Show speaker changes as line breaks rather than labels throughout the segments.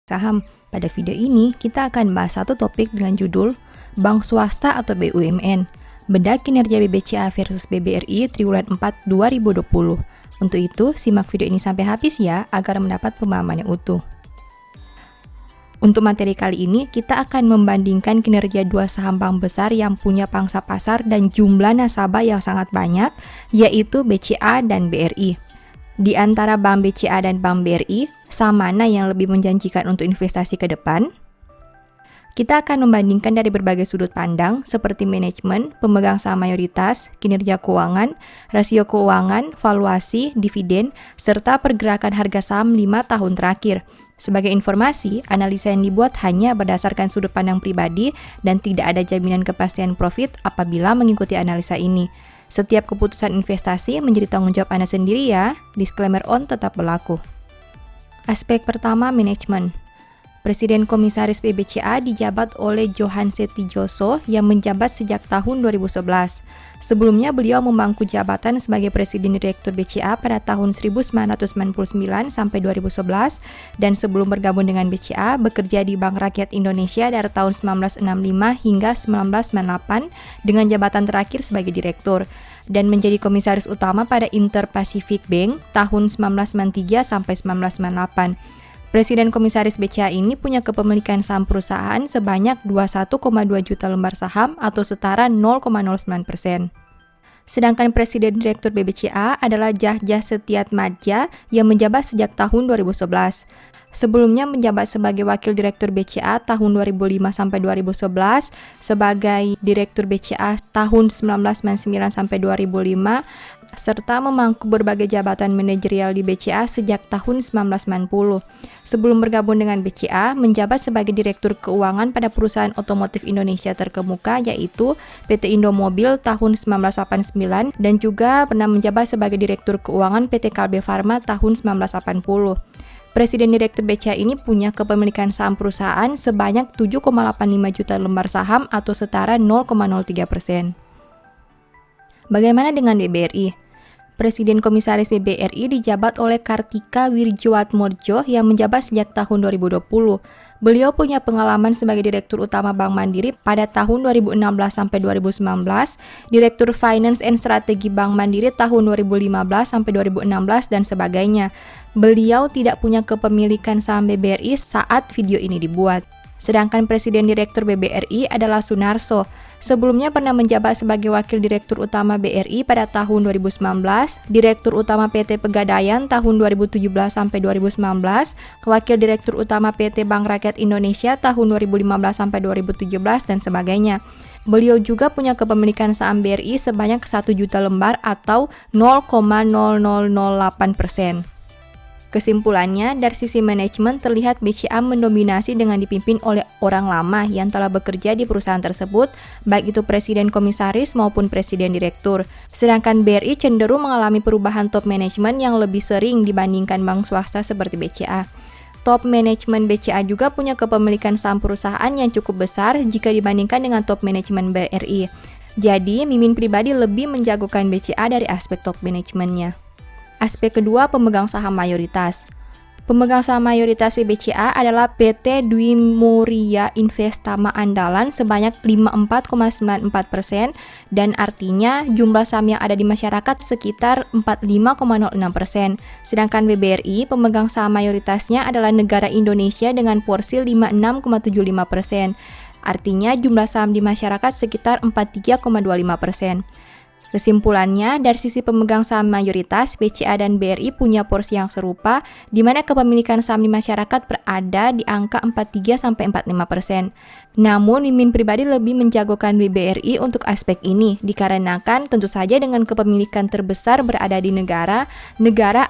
saham. Pada video ini, kita akan bahas satu topik dengan judul Bank Swasta atau BUMN, bedah kinerja BBCA versus BBRI Triwulan 4 2020. Untuk itu, simak video ini sampai habis ya, agar mendapat pemahaman yang utuh. Untuk materi kali ini, kita akan membandingkan kinerja dua saham bank besar yang punya pangsa pasar dan jumlah nasabah yang sangat banyak, yaitu BCA dan BRI. Di antara bank BCA dan bank BRI, saham mana yang lebih menjanjikan untuk investasi ke depan? Kita akan membandingkan dari berbagai sudut pandang seperti manajemen, pemegang saham mayoritas, kinerja keuangan, rasio keuangan, valuasi, dividen, serta pergerakan harga saham 5 tahun terakhir. Sebagai informasi, analisa yang dibuat hanya berdasarkan sudut pandang pribadi dan tidak ada jaminan kepastian profit apabila mengikuti analisa ini. Setiap keputusan investasi menjadi tanggung jawab Anda sendiri ya. Disclaimer on tetap berlaku. Aspek pertama, manajemen. Presiden Komisaris BBCA dijabat oleh Johan Setioso yang menjabat sejak tahun 2011. Sebelumnya beliau memangku jabatan sebagai Presiden Direktur BCA pada tahun 1999 sampai 2011 dan sebelum bergabung dengan BCA bekerja di Bank Rakyat Indonesia dari tahun 1965 hingga 1998 dengan jabatan terakhir sebagai Direktur dan menjadi Komisaris Utama pada Inter-Pacific Bank tahun 1993 sampai 1998. Presiden Komisaris BCA ini punya kepemilikan saham perusahaan sebanyak 21,2 juta lembar saham atau setara 0,09%. Sedangkan Presiden Direktur BBCA adalah Jahjah Setiatmadja yang menjabat sejak tahun 2011. Sebelumnya menjabat sebagai Wakil Direktur BCA tahun 2005 sampai 2011, sebagai Direktur BCA tahun 1999 sampai 2005, serta memangku berbagai jabatan manajerial di BCA sejak tahun 1990. Sebelum bergabung dengan BCA, menjabat sebagai Direktur Keuangan pada perusahaan otomotif Indonesia terkemuka yaitu PT Indomobil tahun 1989 dan juga pernah menjabat sebagai Direktur Keuangan PT Kalbe Farma tahun 1980. Presiden Direktur BCA ini punya kepemilikan saham perusahaan sebanyak 7,85 juta lembar saham atau setara 0,03%. Bagaimana dengan BBRI? Presiden Komisaris BBRI dijabat oleh Kartika Wirjoatmodjo yang menjabat sejak tahun 2020. Beliau punya pengalaman sebagai Direktur Utama Bank Mandiri pada tahun 2016 sampai 2019, Direktur Finance and Strategi Bank Mandiri tahun 2015 sampai 2016 dan sebagainya. Beliau tidak punya kepemilikan saham BBRI saat video ini dibuat. Sedangkan Presiden Direktur BBRI adalah Sunarso. Sebelumnya pernah menjabat sebagai Wakil Direktur Utama BRI pada tahun 2019, Direktur Utama PT Pegadaian tahun 2017 sampai 2019, Wakil Direktur Utama PT Bank Rakyat Indonesia tahun 2015 sampai 2017 dan sebagainya. Beliau juga punya kepemilikan saham BRI sebanyak 1 juta lembar atau 0,0008%. Kesimpulannya, dari sisi manajemen terlihat BCA mendominasi dengan dipimpin oleh orang lama yang telah bekerja di perusahaan tersebut, baik itu Presiden Komisaris maupun Presiden Direktur. Sedangkan BRI cenderung mengalami perubahan top manajemen yang lebih sering dibandingkan bank swasta seperti BCA. Top manajemen BCA juga punya kepemilikan saham perusahaan yang cukup besar jika dibandingkan dengan top manajemen BRI. Jadi, Mimin pribadi lebih menjagokan BCA dari aspek top manajemennya. Aspek kedua, pemegang saham mayoritas. Pemegang saham mayoritas BBCA adalah PT Dwi Muria Investama Andalan sebanyak 54,94% dan artinya jumlah saham yang ada di masyarakat sekitar 45,06%. Sedangkan BBRI, pemegang saham mayoritasnya adalah negara Indonesia dengan porsi 56,75%. Artinya jumlah saham di masyarakat sekitar 43,25%. Kesimpulannya, dari sisi pemegang saham mayoritas, BCA dan BRI punya porsi yang serupa, di mana kepemilikan saham di masyarakat berada di angka 43-45%. Namun, Mimin pribadi lebih menjagokan BBRI untuk aspek ini, dikarenakan tentu saja dengan kepemilikan terbesar berada di negara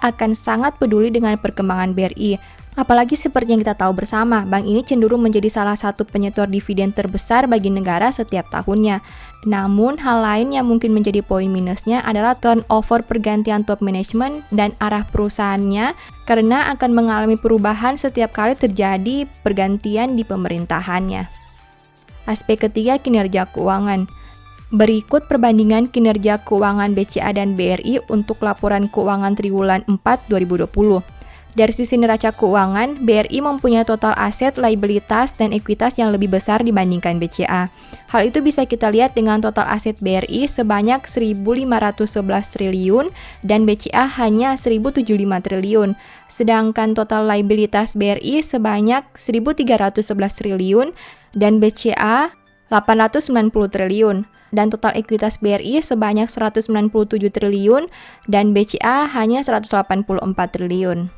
akan sangat peduli dengan perkembangan BRI. Apalagi seperti yang kita tahu bersama, bank ini cenderung menjadi salah satu penyetor dividen terbesar bagi negara setiap tahunnya. Namun, hal lain yang mungkin menjadi poin minusnya adalah turnover pergantian top management dan arah perusahaannya karena akan mengalami perubahan setiap kali terjadi pergantian di pemerintahannya. Aspek ketiga, kinerja keuangan. Berikut perbandingan kinerja keuangan BCA dan BRI untuk laporan keuangan triwulan 4 2020. Dari sisi neraca keuangan, BRI mempunyai total aset, liabilitas, dan ekuitas yang lebih besar dibandingkan BCA. Hal itu bisa kita lihat dengan total aset BRI sebanyak 1.511 triliun dan BCA hanya 1.075 triliun. Sedangkan total liabilitas BRI sebanyak 1.311 triliun dan BCA 890 triliun. Dan total ekuitas BRI sebanyak 197 triliun dan BCA hanya 184 triliun.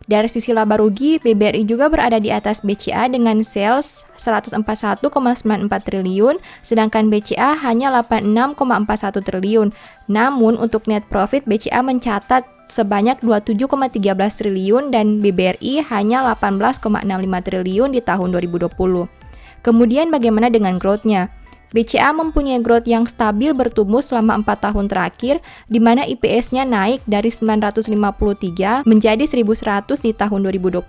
Dari sisi laba rugi, BBRI juga berada di atas BCA dengan sales 141,94 triliun, sedangkan BCA hanya 86,41 triliun. Namun untuk net profit, BCA mencatat sebanyak 27,13 triliun dan BBRI hanya 18,65 triliun di tahun 2020. Kemudian bagaimana dengan growth-nya? BCA mempunyai growth yang stabil bertumbuh selama 4 tahun terakhir, di mana IPS-nya naik dari 953 menjadi 1.100 di tahun 2020.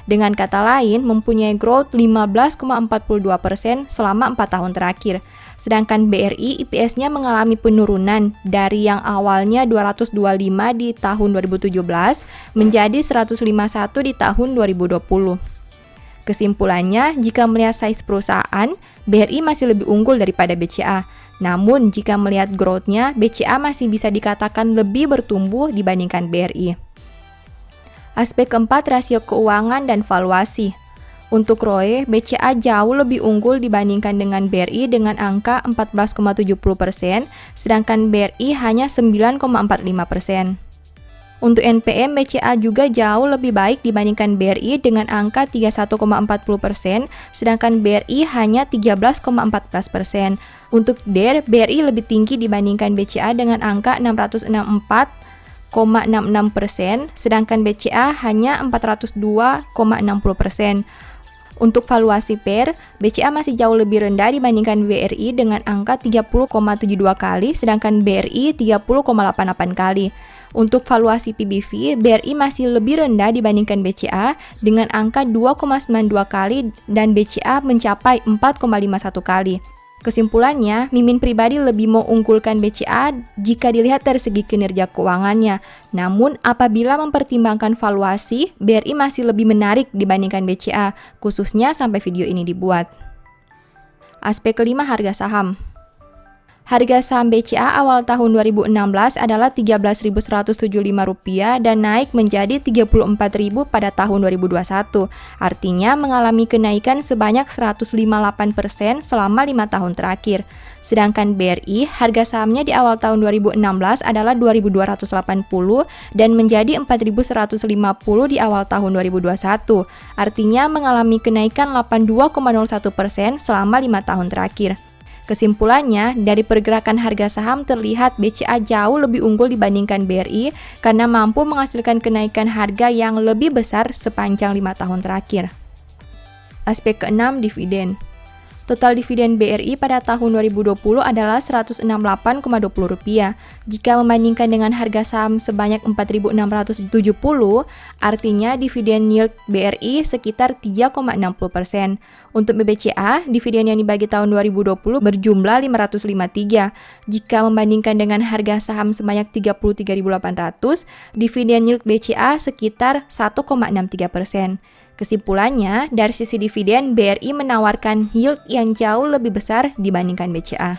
Dengan kata lain, mempunyai growth 15,42% selama 4 tahun terakhir. Sedangkan BRI IPS-nya mengalami penurunan dari yang awalnya 225 di tahun 2017 menjadi 151 di tahun 2020. Kesimpulannya, jika melihat size perusahaan, BRI masih lebih unggul daripada BCA. Namun, jika melihat growth-nya, BCA masih bisa dikatakan lebih bertumbuh dibandingkan BRI. Aspek keempat, rasio keuangan dan valuasi. Untuk ROE, BCA jauh lebih unggul dibandingkan dengan BRI dengan angka 14,70%, sedangkan BRI hanya 9,45%. Untuk NPM, BCA juga jauh lebih baik dibandingkan BRI dengan angka 31,40%, sedangkan BRI hanya 13,14%. Untuk DER, BRI lebih tinggi dibandingkan BCA dengan angka 664,66%, sedangkan BCA hanya 402,60%. Untuk valuasi PER, BCA masih jauh lebih rendah dibandingkan BRI dengan angka 30,72 kali, sedangkan BRI 30,88 kali. Untuk valuasi PBV, BRI masih lebih rendah dibandingkan BCA dengan angka 2,92 kali dan BCA mencapai 4,51 kali. Kesimpulannya, Mimin pribadi lebih mengunggulkan BCA jika dilihat dari segi kinerja keuangannya. Namun, apabila mempertimbangkan valuasi, BRI masih lebih menarik dibandingkan BCA, khususnya sampai video ini dibuat. Aspek kelima, harga saham. Harga saham BCA awal tahun 2016 adalah Rp13.175 dan naik menjadi Rp34.000 pada tahun 2021. Artinya mengalami kenaikan sebanyak 158% selama 5 tahun terakhir. Sedangkan BRI, harga sahamnya di awal tahun 2016 adalah Rp2.280 dan menjadi Rp4.150 di awal tahun 2021. Artinya mengalami kenaikan 82,01% selama 5 tahun terakhir. Kesimpulannya, dari pergerakan harga saham terlihat BCA jauh lebih unggul dibandingkan BRI karena mampu menghasilkan kenaikan harga yang lebih besar sepanjang 5 tahun terakhir. Aspek keenam, dividen. Total dividen BRI pada tahun 2020 adalah Rp168,20. Jika membandingkan dengan harga saham sebanyak Rp4.670, artinya dividen yield BRI sekitar 3,60%. Untuk BBCA, dividen yang dibagi tahun 2020 berjumlah 553. Jika membandingkan dengan harga saham sebanyak Rp33.800, dividen yield BCA sekitar 1,63%. Kesimpulannya, dari sisi dividen, BRI menawarkan yield yang jauh lebih besar dibandingkan BCA.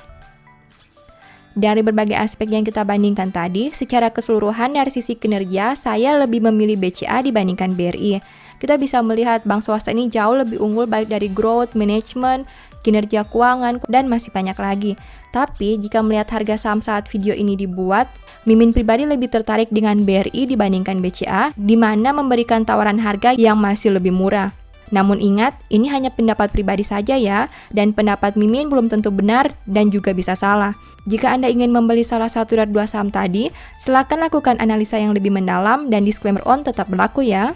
Dari berbagai aspek yang kita bandingkan tadi, secara keseluruhan dari sisi kinerja, saya lebih memilih BCA dibandingkan BRI. Kita bisa melihat bank swasta ini jauh lebih unggul baik dari growth, management, kinerja keuangan, dan masih banyak lagi. Tapi, jika melihat harga saham saat video ini dibuat, Mimin pribadi lebih tertarik dengan BRI dibandingkan BCA, di mana memberikan tawaran harga yang masih lebih murah. Namun ingat, ini hanya pendapat pribadi saja ya, dan pendapat Mimin belum tentu benar dan juga bisa salah. Jika Anda ingin membeli salah satu dari dua saham tadi, silakan lakukan analisa yang lebih mendalam dan disclaimer on tetap berlaku ya.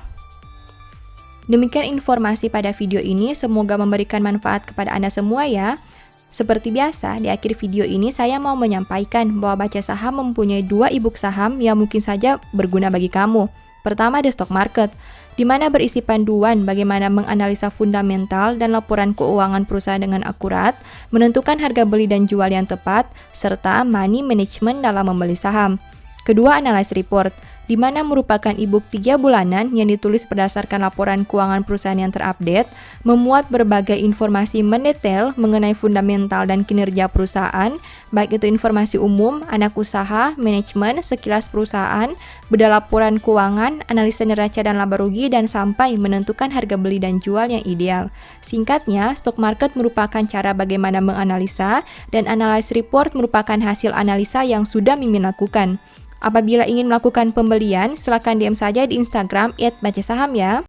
Demikian informasi pada video ini, semoga memberikan manfaat kepada Anda semua ya. Seperti biasa, di akhir video ini saya mau menyampaikan bahwa Baca Saham mempunyai 2 e-book saham yang mungkin saja berguna bagi kamu. Pertama, The Stock Market, di mana berisi panduan bagaimana menganalisa fundamental dan laporan keuangan perusahaan dengan akurat, menentukan harga beli dan jual yang tepat, serta money management dalam membeli saham. Kedua, Analysis Report, di mana merupakan e-book 3 bulanan yang ditulis berdasarkan laporan keuangan perusahaan yang terupdate, memuat berbagai informasi mendetail mengenai fundamental dan kinerja perusahaan, baik itu informasi umum, anak usaha, manajemen, sekilas perusahaan, beda laporan keuangan, analisa neraca dan laba rugi, dan sampai menentukan harga beli dan jual yang ideal. Singkatnya, stock market merupakan cara bagaimana menganalisa, dan analysis report merupakan hasil analisa yang sudah Mimin lakukan. Apabila ingin melakukan pembelian, silakan DM saja di Instagram @bacasaham ya.